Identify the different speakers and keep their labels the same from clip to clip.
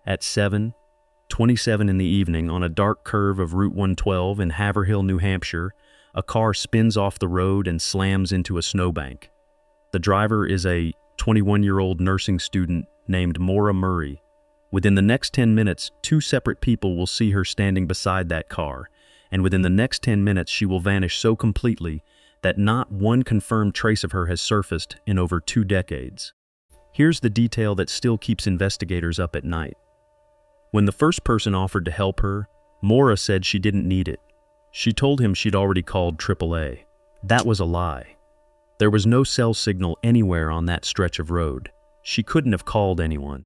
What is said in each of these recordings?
Speaker 1: At 7:27 in the evening, on a dark curve of Route 112 in Haverhill, New Hampshire, a car spins off the road and slams into a snowbank. The driver is a 21-year-old nursing student named Maura Murray. Within the next 10 minutes, two separate people will see her standing beside that car, and within the next 10 minutes she will vanish so completely that not one confirmed trace of her has surfaced in over 2 decades. Here's the detail that still keeps investigators up at night. When the first person offered to help her, Maura said she didn't need it. She told him she'd already called AAA. That was a lie. There was no cell signal anywhere on that stretch of road. She couldn't have called anyone.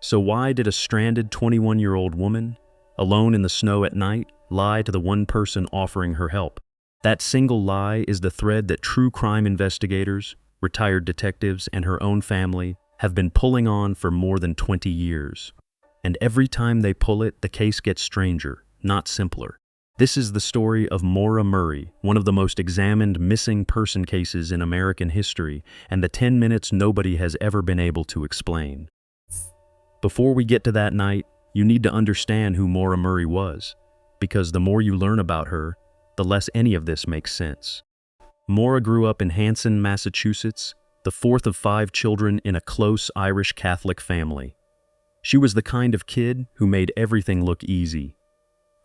Speaker 1: So why did a stranded 21-year-old woman, alone in the snow at night, lie to the one person offering her help? That single lie is the thread that true crime investigators, retired detectives, and her own family have been pulling on for more than 20 years. And every time they pull it, the case gets stranger, not simpler. This is the story of Maura Murray, one of the most examined missing person cases in American history, and the 10 minutes nobody has ever been able to explain. Before we get to that night, you need to understand who Maura Murray was, because the more you learn about her, the less any of this makes sense. Maura grew up in Hanson, Massachusetts, the fourth of 5 children in a close Irish Catholic family. She was the kind of kid who made everything look easy.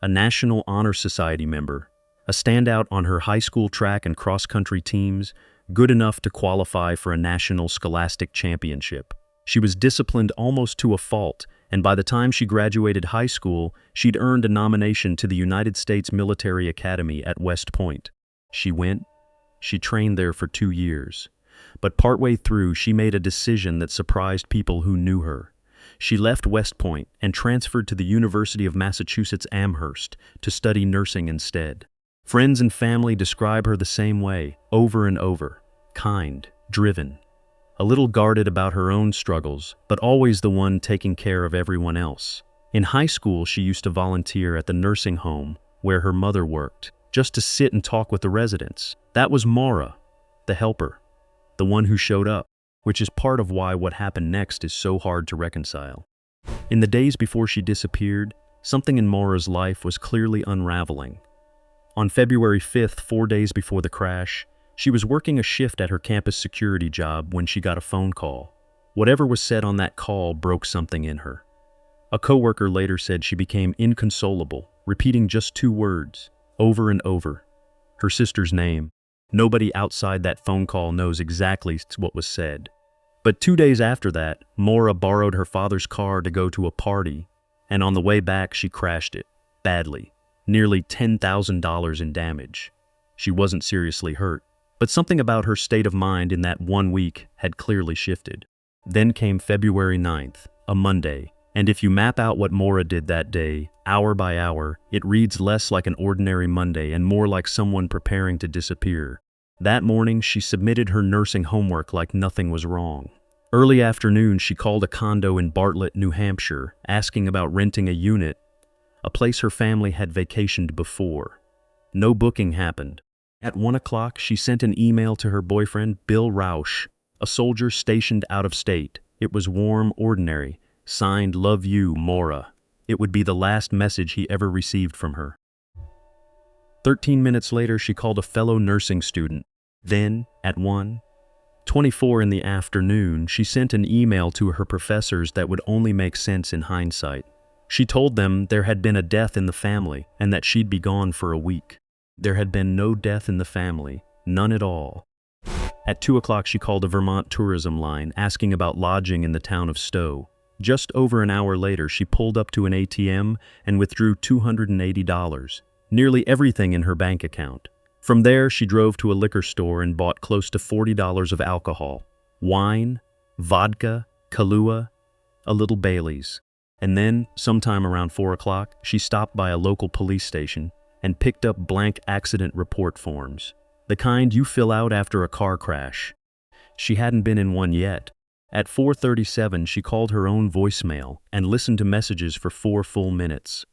Speaker 1: A National Honor Society member, a standout on her high school track and cross-country teams, good enough to qualify for a national scholastic championship. She was disciplined almost to a fault, and by the time she graduated high school, she'd earned a nomination to the United States Military Academy at West Point. She trained there for 2 years. But partway through, she made a decision that surprised people who knew her. She left West Point and transferred to the University of Massachusetts Amherst to study nursing instead. Friends and family describe her the same way, over and over. Kind, driven, a little guarded about her own struggles, but always the one taking care of everyone else. In high school, she used to volunteer at the nursing home where her mother worked, just to sit and talk with the residents. That was Maura, the helper, the one who showed up, which is part of why what happened next is so hard to reconcile. In the days before she disappeared, something in Maura's life was clearly unraveling. On February 5th, 4 days before the crash, she was working a shift at her campus security job when she got a phone call. Whatever was said on that call broke something in her. A coworker later said she became inconsolable, repeating just 2 words, over and over. Her sister's name. Nobody outside that phone call knows exactly what was said. But 2 days after that, Maura borrowed her father's car to go to a party, and on the way back she crashed it, badly, nearly $10,000 in damage. She wasn't seriously hurt, but something about her state of mind in that 1 week had clearly shifted. Then came February 9th, a Monday, and if you map out what Maura did that day, hour by hour, it reads less like an ordinary Monday and more like someone preparing to disappear. That morning, she submitted her nursing homework like nothing was wrong. Early afternoon, she called a condo in Bartlett, New Hampshire, asking about renting a unit, a place her family had vacationed before. No booking happened. At 1 o'clock, she sent an email to her boyfriend, Bill Rausch, a soldier stationed out of state. It was warm, ordinary, signed, "Love you, Maura." It would be the last message he ever received from her. 13 minutes later, she called a fellow nursing student. Then, at 1:24 in the afternoon, she sent an email to her professors that would only make sense in hindsight. She told them there had been a death in the family and that she'd be gone for a week. There had been no death in the family, none at all. At 2 o'clock, she called a Vermont tourism line, asking about lodging in the town of Stowe. Just over an hour later, she pulled up to an ATM and withdrew $280, nearly everything in her bank account. From there, she drove to a liquor store and bought close to $40 of alcohol, wine, vodka, Kahlua, a little Bailey's. And then, sometime around 4 o'clock, she stopped by a local police station and picked up blank accident report forms, the kind you fill out after a car crash. She hadn't been in one yet. At 4:37, she called her own voicemail and listened to messages for 4 full minutes.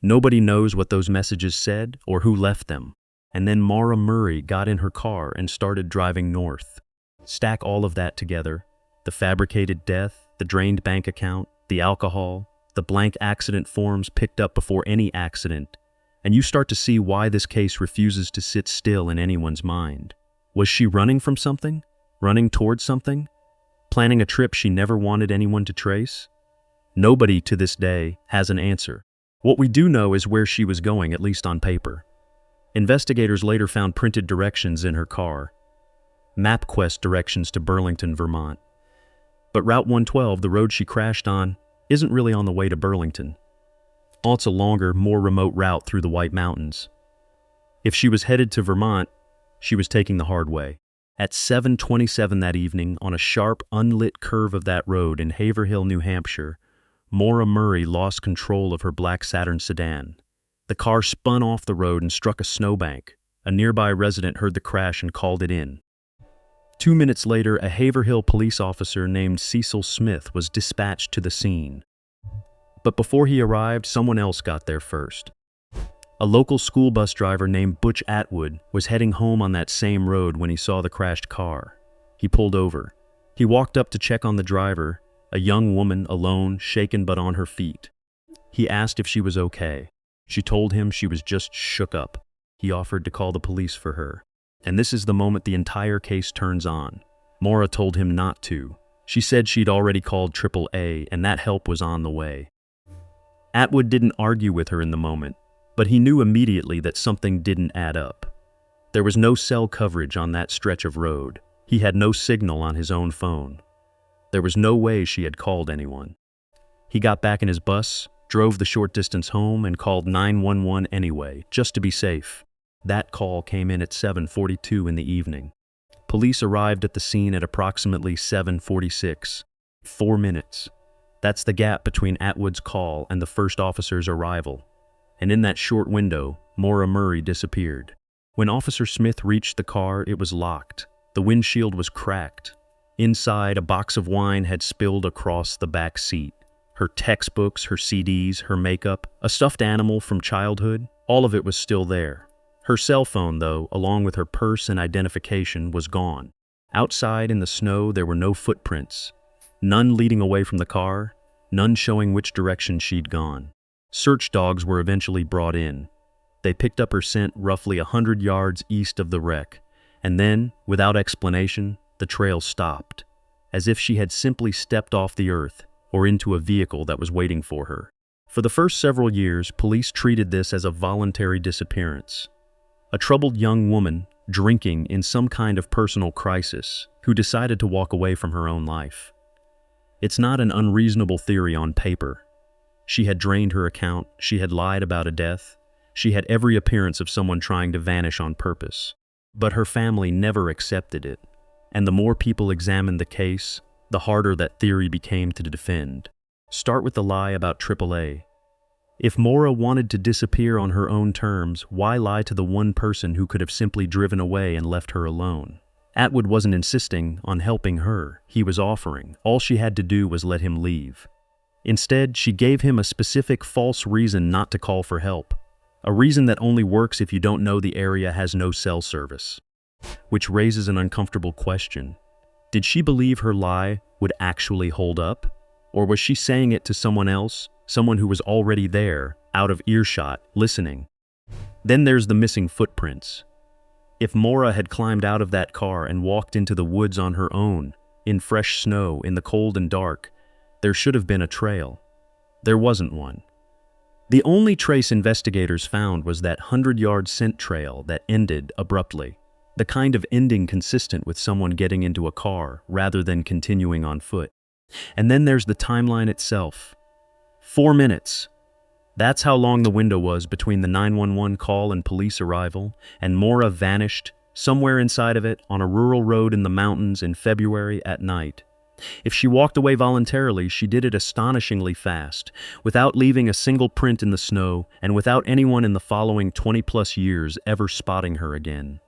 Speaker 1: Nobody knows what those messages said or who left them. And then Maura Murray got in her car and started driving north. Stack all of that together, the fabricated death, the drained bank account, the alcohol, the blank accident forms picked up before any accident, and you start to see why this case refuses to sit still in anyone's mind. Was she running from something? Running towards something? Planning a trip she never wanted anyone to trace? Nobody to this day has an answer. What we do know is where she was going, at least on paper. Investigators later found printed directions in her car. MapQuest directions to Burlington, Vermont. But Route 112, the road she crashed on, isn't really on the way to Burlington. It's a longer, more remote route through the White Mountains. If she was headed to Vermont, she was taking the hard way. At 7:27 that evening, on a sharp, unlit curve of that road in Haverhill, New Hampshire, Maura Murray lost control of her black Saturn sedan. The car spun off the road and struck a snowbank. A nearby resident heard the crash and called it in. 2 minutes later, a Haverhill police officer named Cecil Smith was dispatched to the scene. But before he arrived, someone else got there first. A local school bus driver named Butch Atwood was heading home on that same road when he saw the crashed car. He pulled over. He walked up to check on the driver, a young woman, alone, shaken but on her feet. He asked if she was okay. She told him she was just shook up. He offered to call the police for her. And this is the moment the entire case turns on. Maura told him not to. She said she'd already called AAA and that help was on the way. Atwood didn't argue with her in the moment, but he knew immediately that something didn't add up. There was no cell coverage on that stretch of road. He had no signal on his own phone. There was no way she had called anyone. He got back in his bus, drove the short distance home, and called 911 anyway, just to be safe. That call came in at 7:42 in the evening. Police arrived at the scene at approximately 7:46. 4 minutes. That's the gap between Atwood's call and the first officer's arrival. And in that short window, Maura Murray disappeared. When Officer Smith reached the car, it was locked. The windshield was cracked. Inside, a box of wine had spilled across the back seat. Her textbooks, her CDs, her makeup, a stuffed animal from childhood, all of it was still there. Her cell phone, though, along with her purse and identification, was gone. Outside in the snow, there were no footprints. None leading away from the car, none showing which direction she'd gone. Search dogs were eventually brought in. They picked up her scent roughly 100 yards east of the wreck, and then, without explanation, the trail stopped, as if she had simply stepped off the earth or into a vehicle that was waiting for her. For the first several years, police treated this as a voluntary disappearance. A troubled young woman, drinking in some kind of personal crisis, who decided to walk away from her own life. It's not an unreasonable theory on paper. She had drained her account, she had lied about a death, she had every appearance of someone trying to vanish on purpose. But her family never accepted it, and the more people examined the case, the harder that theory became to defend. Start with the lie about AAA. If Maura wanted to disappear on her own terms, why lie to the one person who could have simply driven away and left her alone? Atwood wasn't insisting on helping her, he was offering. All she had to do was let him leave. Instead, she gave him a specific false reason not to call for help. A reason that only works if you don't know the area has no cell service. Which raises an uncomfortable question. Did she believe her lie would actually hold up? Or was she saying it to someone else, someone who was already there, out of earshot, listening? Then there's the missing footprints. If Maura had climbed out of that car and walked into the woods on her own, in fresh snow, in the cold and dark, there should have been a trail. There wasn't one. The only trace investigators found was that 100-yard scent trail that ended abruptly. The kind of ending consistent with someone getting into a car rather than continuing on foot. And then there's the timeline itself. 4 minutes. That's how long the window was between the 911 call and police arrival, and Maura vanished somewhere inside of it on a rural road in the mountains in February at night. If she walked away voluntarily, she did it astonishingly fast, without leaving a single print in the snow and without anyone in the following 20-plus years ever spotting her again.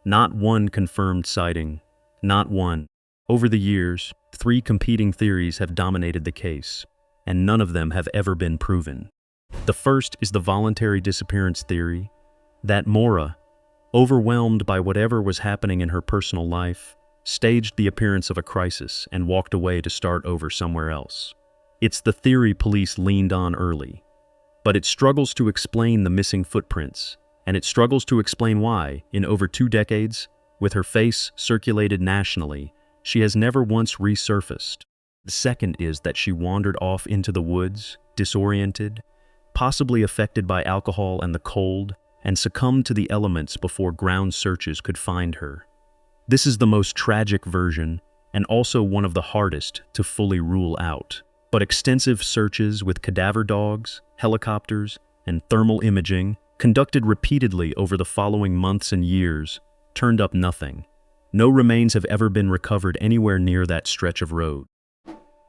Speaker 1: Not one confirmed sighting. Not one. Over the years, 3 competing theories have dominated the case, and none of them have ever been proven. The first is the voluntary disappearance theory, that Maura, overwhelmed by whatever was happening in her personal life, staged the appearance of a crisis and walked away to start over somewhere else. It's the theory police leaned on early. But it struggles to explain the missing footprints, and it struggles to explain why, in over 2 decades, with her face circulated nationally, she has never once resurfaced. The second is that she wandered off into the woods, disoriented, possibly affected by alcohol and the cold, and succumbed to the elements before ground searches could find her. This is the most tragic version, and also one of the hardest to fully rule out. But extensive searches with cadaver dogs, helicopters, and thermal imaging, conducted repeatedly over the following months and years, turned up nothing. No remains have ever been recovered anywhere near that stretch of road.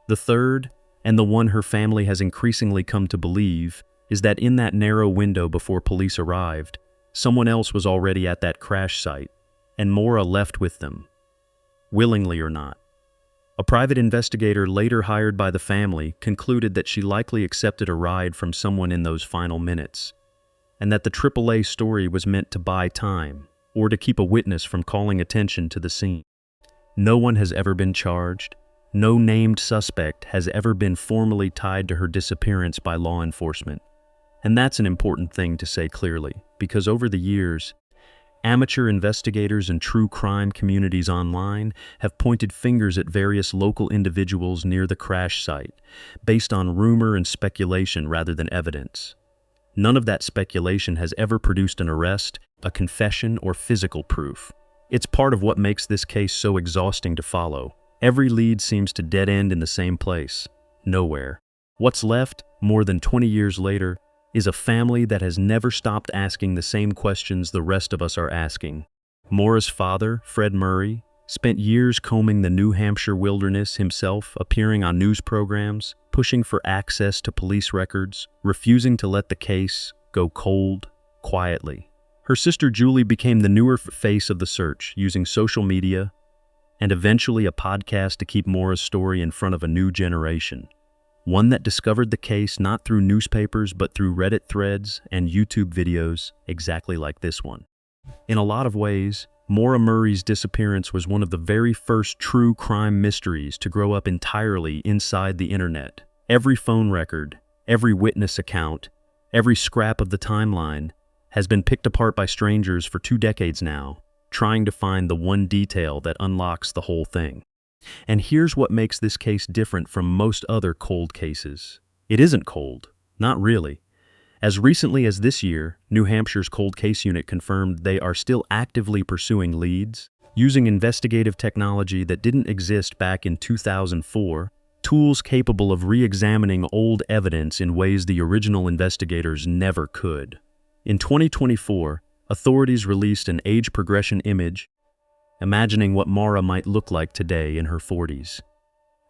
Speaker 1: The third, and the one her family has increasingly come to believe, is that in that narrow window before police arrived, someone else was already at that crash site, and Maura left with them, willingly or not. A private investigator later hired by the family concluded that she likely accepted a ride from someone in those final minutes, and that the AAA story was meant to buy time, or to keep a witness from calling attention to the scene. No one has ever been charged. No named suspect has ever been formally tied to her disappearance by law enforcement. And that's an important thing to say clearly, because over the years, amateur investigators and true crime communities online have pointed fingers at various local individuals near the crash site, based on rumor and speculation rather than evidence. None of that speculation has ever produced an arrest, a confession, or physical proof. It's part of what makes this case so exhausting to follow. Every lead seems to dead end in the same place, nowhere. What's left, more than 20 years later, is a family that has never stopped asking the same questions the rest of us are asking. Maura's father, Fred Murray, spent years combing the New Hampshire wilderness himself, appearing on news programs, pushing for access to police records, refusing to let the case go cold, quietly. Her sister Julie became the newer face of the search, using social media and eventually a podcast to keep Maura's story in front of a new generation. One that discovered the case not through newspapers but through Reddit threads and YouTube videos exactly like this one. In a lot of ways, Maura Murray's disappearance was one of the very first true crime mysteries to grow up entirely inside the internet. Every phone record, every witness account, every scrap of the timeline has been picked apart by strangers for 2 decades now, trying to find the one detail that unlocks the whole thing. And here's what makes this case different from most other cold cases. It isn't cold, not really. As recently as this year, New Hampshire's cold case unit confirmed they are still actively pursuing leads, using investigative technology that didn't exist back in 2004, tools capable of re-examining old evidence in ways the original investigators never could. In 2024, authorities released an age progression image imagining what Maura might look like today in her 40s.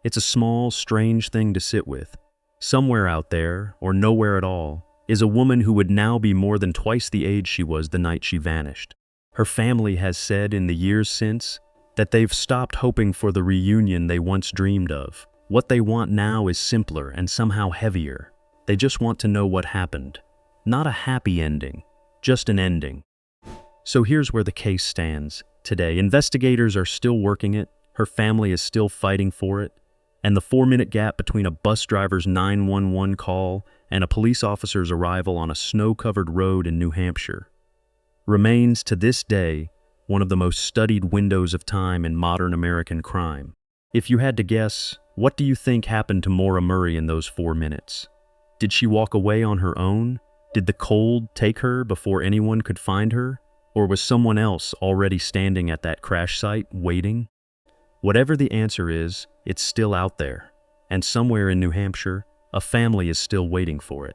Speaker 1: It's a small, strange thing to sit with. Somewhere out there, or nowhere at all, is a woman who would now be more than twice the age she was the night she vanished. Her family has said in the years since that they've stopped hoping for the reunion they once dreamed of. What they want now is simpler and somehow heavier. They just want to know what happened. Not a happy ending, just an ending. So here's where the case stands. Today, investigators are still working it, her family is still fighting for it, and the 4-minute gap between a bus driver's 911 call and a police officer's arrival on a snow-covered road in New Hampshire remains, to this day, one of the most studied windows of time in modern American crime. If you had to guess, what do you think happened to Maura Murray in those 4 minutes? Did she walk away on her own? Did the cold take her before anyone could find her? Or was someone else already standing at that crash site, waiting? Whatever the answer is, it's still out there. And somewhere in New Hampshire, a family is still waiting for it.